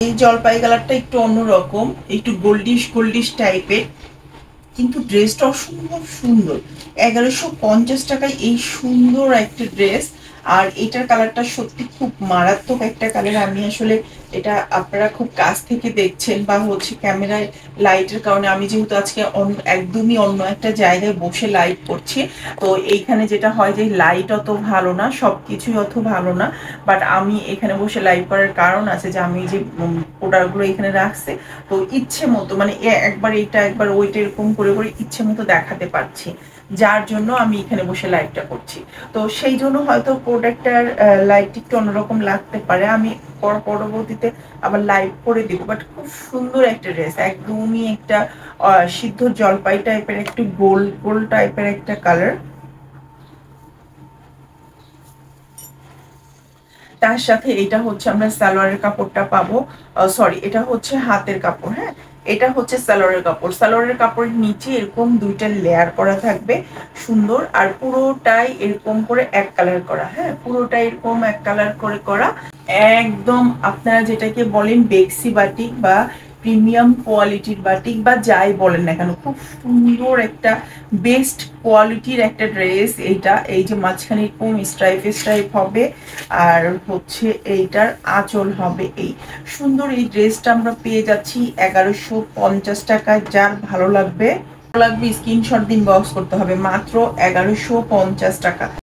এই জলপাই কালারটা একটু অন্যরকম, একটু গোল্ডিশ গোল্ডিশ টাইপের, কিন্তু ড্রেসটা অসম্ভব সুন্দর। 1150 টাকায় এই সুন্দর একটা ড্রেস। আর এটার কালারটা সত্যি খুব মারাত্মক একটা কালার। আমি আসলে এটা আপনারা খুব কাছ থেকে দেখছেন বা হচ্ছে ক্যামেরায় লাইটের কারণে, আমি যেহেতু আজকে একদমই অন্য একটা জায়গায় বসে লাইট করছি, তো এইখানে যেটা হয় যে লাইট অত ভালো না, সবকিছুই অত ভালো না। বাট আমি এখানে বসে লাইভ করার কারণ আছে যে আমি যে প্রোডাক্টগুলো এখানে রাখছি, তো ইচ্ছে মতো মানে একবার এইটা একবার ওইটা এরকম করে করে ইচ্ছে মতো দেখাতে পারছি, যার জন্য আমি এখানে বসে লাইভটা করছি। তো সেই জন্য হয়তো প্রোডাক্টটার লাইট একটু অন্যরকম লাগতে পারে, আমি পরবর্তীতে আবার লাইভ করে দিব। বাট খুব সুন্দর একটা ড্রেস, একদমই একটা সিদ্ধ জলপাই টাইপের, একটু গোল গোল টাইপের একটা কালার। তার সাথে এটা হচ্ছে আমরা সালোয়ারের কাপড়টা পাবো, সরি এটা হচ্ছে হাতের কাপড়। হ্যাঁ, এটা হচ্ছে সালোয়ারের কাপড়। সালোয়ারের কাপড়ের নিচে এরকম দুইটা লেয়ার করা থাকবে সুন্দর, আর পুরোটাই এরকম করে এক কালার করা। হ্যাঁ, পুরোটাই এরকম এক কালার করে করা। একদম আপনারা যেটাকে বলেন বেক্সি বাটিক বা প্রিমিয়াম কোয়ালিটির বাটিক বা যাই বলেন না কেন, খুব সুন্দর একটা বেস্ট কোয়ালিটির একটা ড্রেস এইটা। এই যে মাঝখানে এরকম স্ট্রাইপ স্ট্রাইপ হবে, আর হচ্ছে এইটার আঁচল হবে এই সুন্দর। এই ড্রেসটা আমরা পেয়ে যাচ্ছি 1150 টাকায়। যার ভালো লাগবে স্ক্রিনশট দিন, বক্স করতে হবে মাত্র 1150 টাকা।